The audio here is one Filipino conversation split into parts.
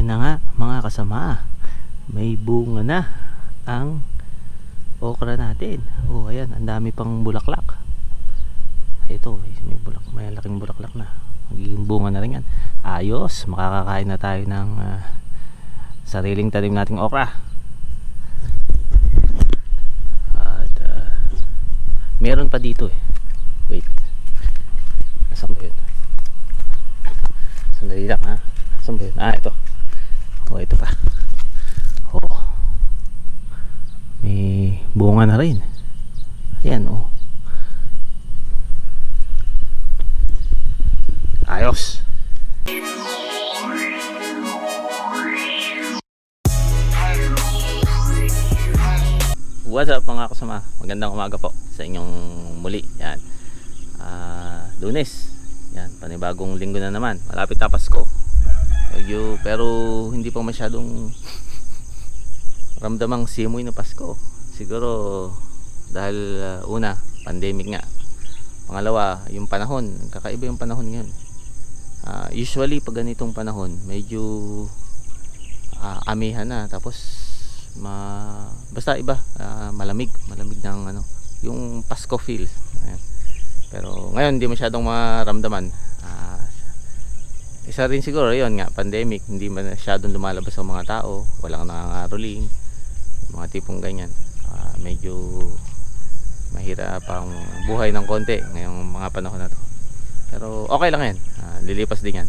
na nga mga kasama, may bunga na ang okra natin. Oh, ayan, ang dami pang bulaklak. Ito, may laking bulaklak na. Magiging bunga na rin yan. Ayos, makakakain na tayo ng sariling tanim nating okra. At meron pa dito eh. Wait, nasaan ba yun? Sandali lang ha. Nasaan ba yun? Ito. Oh, ito pa. Oh, may bunga na rin. Ayan, oh. Ayos. What's up mga kasama? Magandang umaga po sa inyong muli. Yan. Lunes. Yan, panibagong linggo na naman. Malapit na Pasko. Pero hindi pa masyadong ramdamang simoy ng Pasko. Siguro dahil una, pandemic nga. Pangalawa, yung panahon, kakaiba yung panahon ngayon. Usually pag ganitong panahon, medyo amihan na, tapos basta iba, malamig ng ano, yung Pasko feels. Ayan. Pero ngayon hindi masyadong maramdaman. Isa rin siguro yun nga, pandemic, hindi masyadong lumalabas ang mga tao, walang nangangaroling, mga tipong ganyan. Medyo mahirap ang buhay ng konti ngayong mga panahon na to. Pero okay lang yan, lilipas din yan.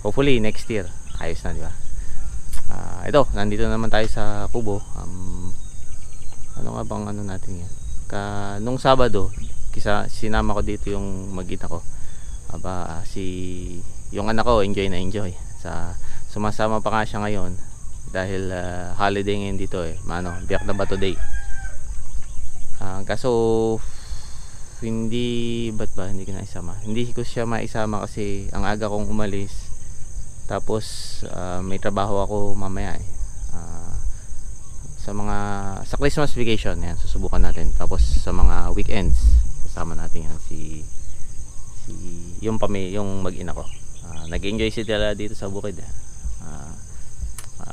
Hopefully next year ayos na, di ba? Ito, nandito naman tayo sa Kubo. Ano nga bang ano natin yan? Nung Sabado, sinama ko dito yung mag-ina ko. Yung anak ko enjoy na enjoy. Sumasama pa nga siya ngayon dahil holiday ngayon dito eh. Biyak na ba today? Kaso hindi ko naisama. Hindi ko siya maisama kasi ang aga kong umalis. Tapos may trabaho ako mamaya eh. Sa Christmas vacation yan, susubukan natin. Tapos sa mga weekends kasama natin yan yung mag-ina ko. Nag-enjoy sila dito sa bukid.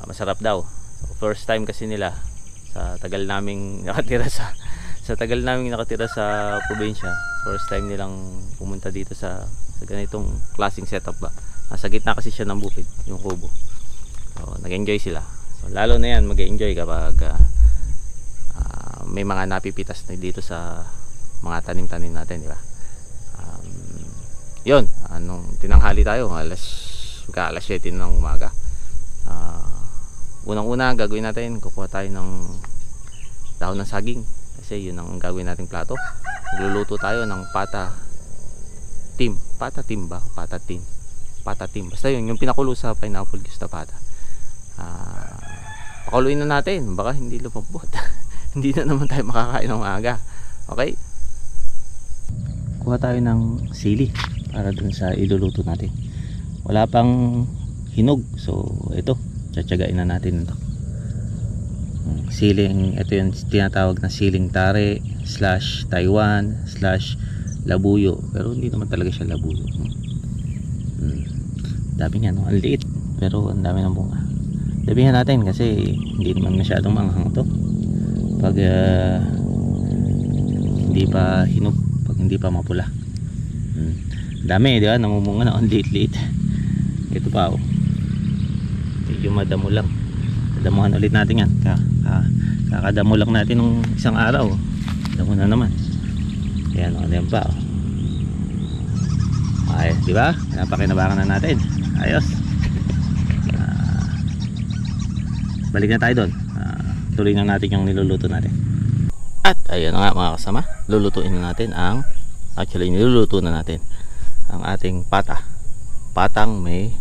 Masarap daw. So, first time kasi nila sa tagal naming nakatira sa probinsya. First time nilang pumunta dito sa ganitong klaseng setup ba. Nasa gitna kasi siya ng bukid, yung kubo. So, nag-enjoy sila. So, lalo na yan mag-enjoy kapag may mga napipitas na dito sa mga tanim-tanim natin, di ba? Yun, anong tinanghali tayo, alas 7 ng umaga. Unang-una gagawin natin, kukuha tayo ng dahon ng saging kasi yun ang gagawin nating plato. Magluluto tayo ng pata tim, basta yun yung pinakulo sa pineapple juice na pata. Pakuluin na natin, baka hindi lumabot. Hindi na naman tayo makakain ng maaga. Okay, kuha tayo ng sili para dun sa iluluto natin. Wala pang hinog, so ito, tsatsagain na natin ito. Siling, ito yung tinatawag na siling tare / Taiwan / labuyo, pero hindi naman talaga siya labuyo. Dami nga, no? Ang liit pero ang dami ng bunga. Dabihan natin kasi hindi naman masyadong manghang to pag hindi pa hinog, pag hindi pa mapula. Dami, di ba? Namumunga na, ang liit-liit. Ito pa, oh. Medyo madamo lang. Damuhan ulit natin yan. Kakadamo lang natin nung isang araw. Damo na naman. Ayan, oh, yan pa, oh. Ay, di ba? Napakinabangan na natin. Ayos. Balik na tayo doon. Tuloy na natin yung niluluto natin. At ayun na nga mga kasama, lulutuin na natin niluluto na natin ang ating patang may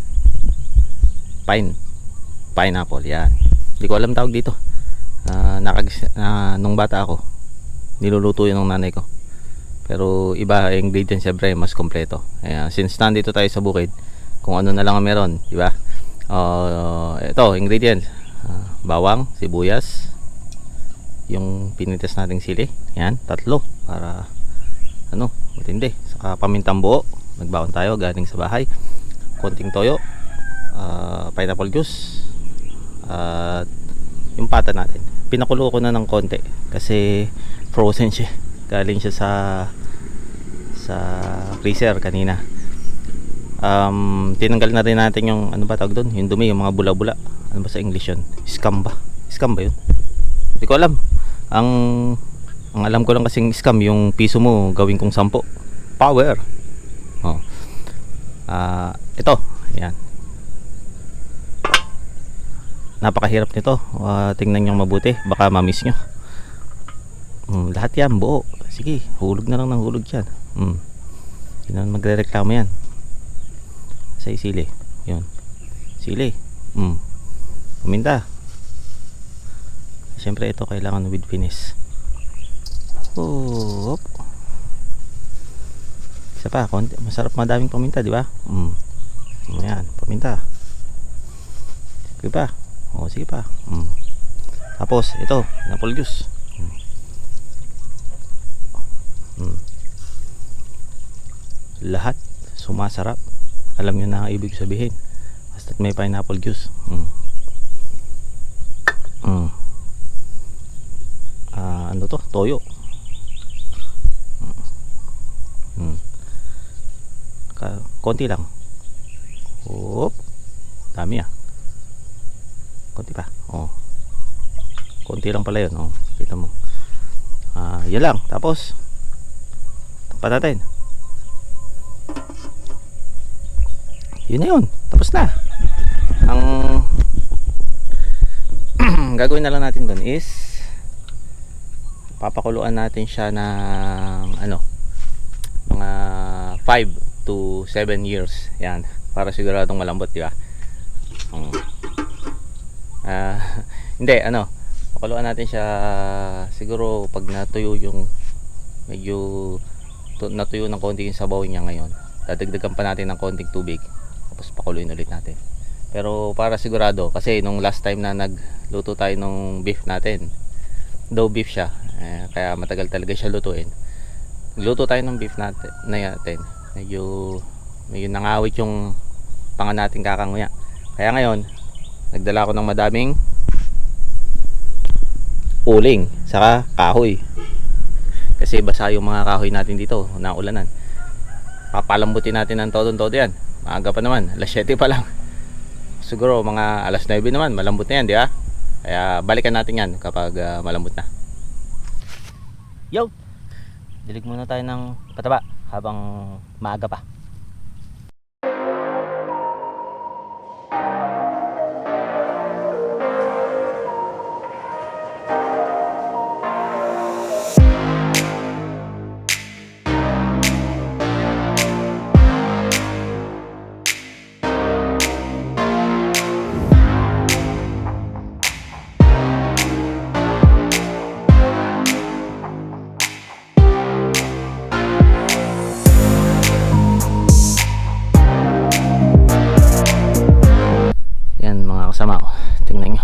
pineapple. Yan, hindi ko alam tawag dito. Nung bata ako, niluluto yun ng nanay ko, pero iba ingredients, syempre mas kompleto. Ayan, since nandito tayo sa bukid, kung ano na lang ang meron, di ba? Ito ingredients, bawang, sibuyas, yung pinitas nating sili, yan, 3 para matindi. Saka pamintang buo, nagbaon tayo galing sa bahay, konting toyo, pineapple juice at yung pata natin. Pinakulo ko na ng konti kasi frozen siya. Galing siya sa freezer kanina. Tinanggal na rin natin yung ano ba tawag doon, yung dumi, yung mga bula-bula. Ano ba sa English yun? Scum ba yun? Hindi ko alam. Ang alam ko lang kasing scam, yung piso mo gawin kong 10. Power. Oh. Ito, ayan. Napakahirap nito. Tingnan niyo mabuti, baka ma-miss nyo. Lahat yan buo. Sige, hulog na lang ng hulog yan. Hindi naman magre-reklamo yan. Sa sili. Yun. Sili. Paminta. Siyempre ito kailangan with finish. Oh, isa pa, konti, masarap, madaming paminta, di ba? Ayan, paminta. Sige pa. Sige pa. Tapos ito, pineapple juice. Lahat sumasarap. Alam niyo na ang ibig sabihin. Basta't may pineapple juice. Ano to? Toyo. Konti lang. Dami konti pa. Konti lang pala yun. Kita mo. Yan lang. Tapos takpan natin. Yun na yun. Tapos na. Ang gagawin na lang natin dun is papakuluan natin siya ng mga 5 to 7 years. Yan, para siguradong malambot, di ba? Hindi, pakuluan natin siya siguro pag natuyo yung medyo natuyo ng konti yung sabaw niya ngayon. Dadagdagan pa natin ng konting tubig. Tapos pakuluin ulit natin. Pero para sigurado, kasi nung last time na nagluto tayo nung beef natin, daw beef siya, kaya matagal talaga siya lutuin. Luto tayo ng beef natin, medyo nangawit yung panga natin kakanguya. Kaya ngayon nagdala ako ng madaming uling saka kahoy, kasi basa yung mga kahoy natin dito na ulanan. Papalambutin natin ng todo yan. Maaga pa naman, alas 7 pa lang. Siguro mga alas 9 naman malambot na yan, di ba? Kaya balikan natin yan kapag malambot na. Yo, dilig muna tayo ng pataba habang maaga pa. Kasama ko, tingnan nyo,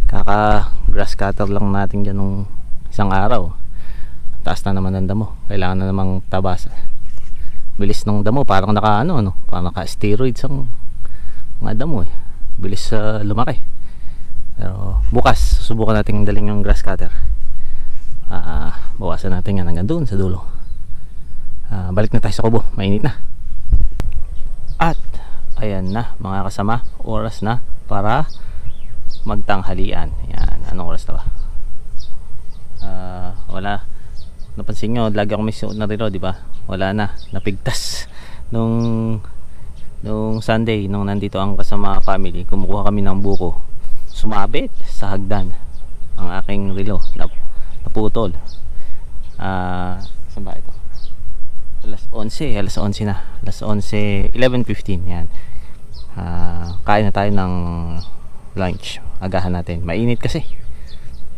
kaka grass cutter lang natin dyan nung isang araw. Taas na naman ang damo, kailangan na namang tabasan. Bilis ng damo, parang parang naka steroids ang mga damo bilis lumaki. Pero bukas susubukan natin daling yung grass cutter. Bawasan natin yan hanggang doon sa dulo. Balik na tayo sa kubo, mainit na. At ayan na mga kasama, oras na para magtanghalian. Yan, anong oras na ba? Wala, napansin nyo lagi ako may suot na relo, di ba? Wala na, napigtas nung Sunday nung nandito ang kasama family. Kumukuha kami ng buko, sumabit sa hagdan ang aking relo, naputol. Saan ba ito? Alas 11 na, alas 11, 11:15. Yan. Kain na tayo ng lunch, agahan natin, mainit kasi.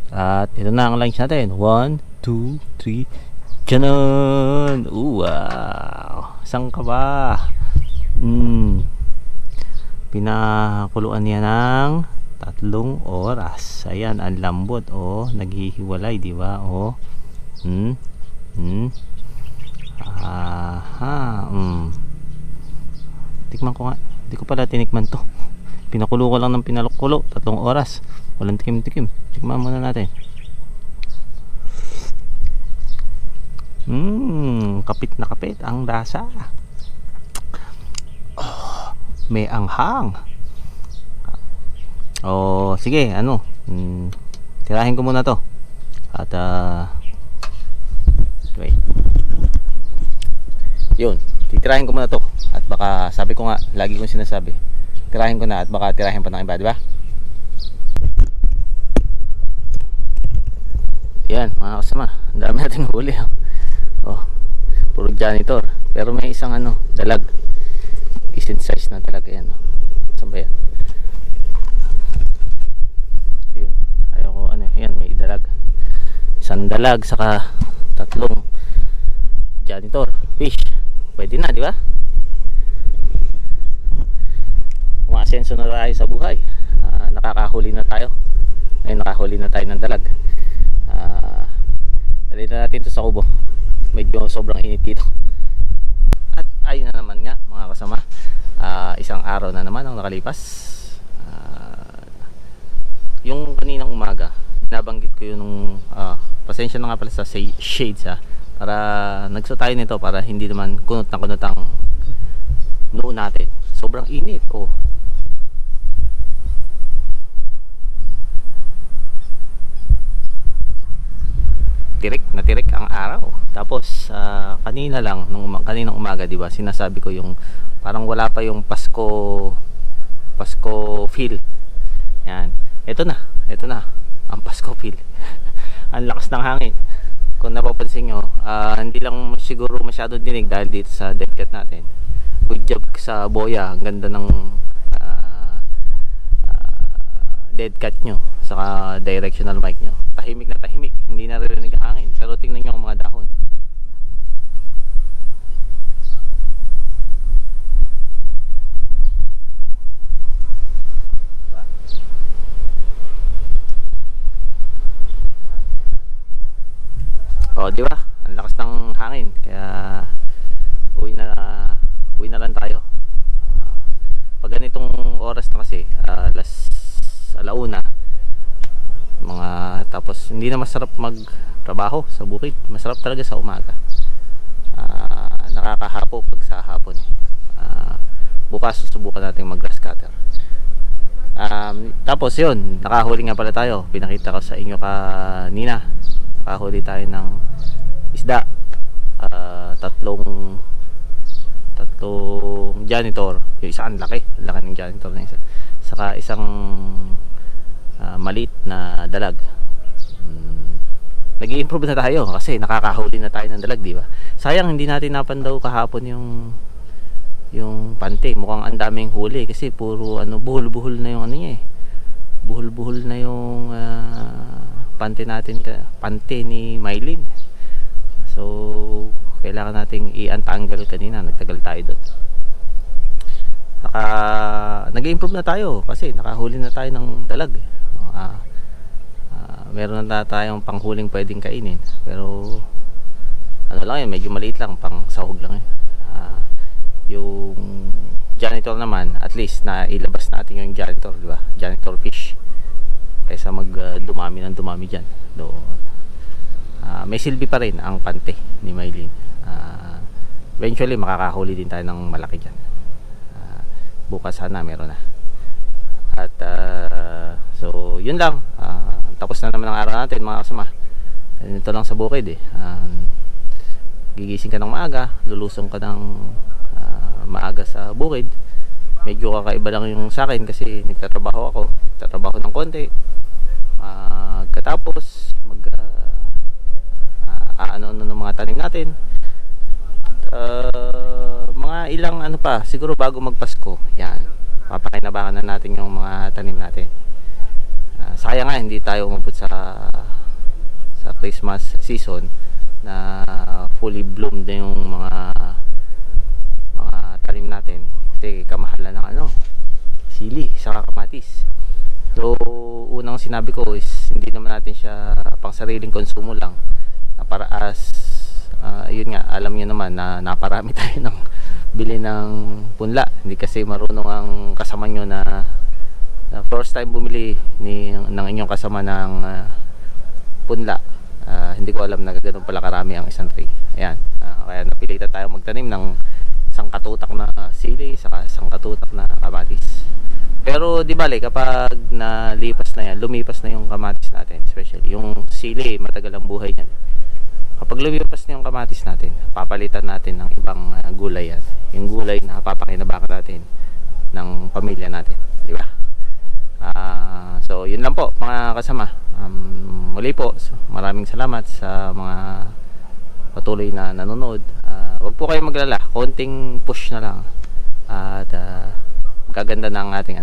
At ito na ang lunch natin. 1, 2, 3, Ganon. Wow, saan ka ba? Pinakuluan niya ng 3 oras. Ayan, ang lambot, naghihiwalay, di ba? Tikman ko nga. Hindi ko pala tinikman to. Pinakulo ko lang ng pinakulo 3 oras. Walang tikim-tikim. Tikman muna natin. Kapit na kapit ang lasa. May anghang. Sige, tirahin ko muna to. At wait. Yun, titirahin ko muna to. At baka, sabi ko nga, lagi kong sinasabi, tirahin ko na at baka tirahin pa ng iba, di ba? Yan, mga kasama, ang dami natin huli. Puro janitor. Pero may isang dalag. Decent size na dalag. Ayan. Saan ba yan? Ayun. Ayoko yan, may dalag. Isang dalag saka 3 janitor fish. Pwede na, di ba? Umasenso na tayo sa buhay. Nakakahuli na tayo. Ngayon nakahuli na tayo ng dalag. Dali na natin to sa kubo. Medyo sobrang init dito. At ayun na naman nga mga kasama, isang araw na naman ang nakalipas. Yung kaninang umaga nabanggit ko yun nung pasensya na nga pala sa shades para nagsuot tayo nito para hindi naman kunot na kunot ang noo natin. Sobrang init. Tirik ang araw. Tapos kanina lang kaninang umaga, 'di ba? Sinasabi ko yung parang wala pa yung Pasko feel. Yan. Ito na ang Pasko feel. Ang lakas ng hangin. Kung napapansin nyo, hindi lang siguro masyado dinig dahil dito sa dead cat natin. Good job sa boya. Ang ganda ng dead cat nyo saka directional mic nyo. Tahimik na tahimik, hindi naririnig ang hangin. Pero tingnan nyo ang mga dahon. Di ba? Ang lakas ng hangin. Kaya uwi na lang tayo. Pag ganitong oras na kasi, alauna tapos hindi na masarap magtrabaho sa bukid. Masarap talaga sa umaga. Nakakahapo pag sa hapon. Bukas susubukan natin mag grass cutter. Tapos yun, nakahuli nga pala tayo. Pinakita ko sa inyo kanina. Nakahuli tayo ng isda. Tatlong janitor. Yung isa ang laki ng janitor na isa. Saka isang maliit na dalag. Nag-i-improve na tayo kasi nakakahuli na tayo ng dalag, di ba? Sayang hindi natin napandaw kahapon yung pante. Mukhang ang daming huli kasi puro buhol-buhol na yung niya eh. Buhol-buhol na yung pante natin, pante ni Mylene. So kailangan nating i-untanggal kanina. Nagtagal tayo doon. Nag-improve na tayo kasi nakahuli na tayo ng dalag. Meron na tayong panghuling pwedeng kainin. Pero lang yun, medyo maliit lang, pang sahog lang yun. Yung janitor naman, at least na ilabas natin yung janitor, di ba? Janitor fish. Kaysa dumami dyan doon. May silbi pa rin ang pante ni Mylene. Eventually makakahuli din tayo ng malaki dyan. Bukas sana meron na. At so yun lang. Tapos na naman ang araw natin mga kasama. Ito lang sa bukid eh. Gigising ka ng maaga, lulusong ka ng maaga sa bukid. Medyo kakaiba lang yung sa akin kasi nagtatrabaho ako. Nagtatrabaho ng konti. Katapos ano ng mga tanim natin. Mga ilang siguro bago magpasko. Yan. Papakinabangan na natin yung mga tanim natin. Sayang nga hindi tayo umabot sa Christmas season na fully bloomed na yung mga tanim natin. Kasi kamahalan ng sili saka kamatis. So unang sinabi ko is hindi naman natin siya pang sariling konsumo lang. Para yun nga, alam niyo naman na naparami tayo ng bili ng punla. Hindi kasi marunong ang kasama nyo na first time bumili ng inyong kasama ng punla, hindi ko alam na ganoon pala karami ang isang tray. Ayan, kaya napilitan tayo magtanim ng isang katutak na sili saka isang katutak na kamatis. Pero di bale kapag nalipas na yan, lumipas na yung kamatis natin, especially yung sili, matagal ang buhay niyan. Kapag lumipas na yung kamatis natin, papalitan natin ng ibang gulay yan. Yung gulay na papakinabangan natin ng pamilya natin, di ba? So yun lang po mga kasama. Muli po, maraming salamat sa mga patuloy na nanonood. Huwag po kayo maglala, konting push na lang at gaganda na ang ating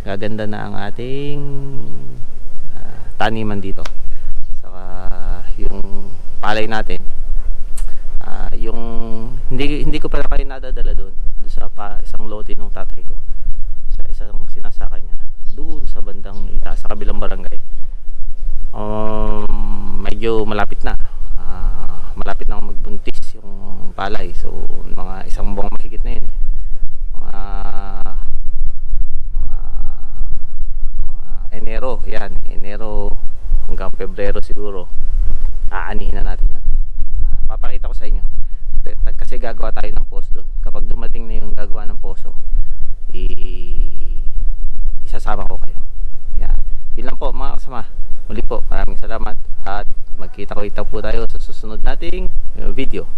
gaganda na ang ating taniman dito. Saka yung palay natin, yung hindi ko pala kayo nadadala doon sa isang lote ng tatay ko, sa isang sinasakay niya doon sa bandang itaas sa kabilang barangay. Medyo malapit na magbuntis yung palay, so mga isang buwang mahigit na yun mga Enero hanggang Pebrero siguro aanihin na natin yan. Papakita ko sa inyo kasi gagawa tayo ng poso doon. Kapag dumating na yung gagawa ng poso, isasama ko kayo. Yan. Yun lang po mga kasama. Muli po, maraming salamat at magkita-kita po tayo sa susunod nating video.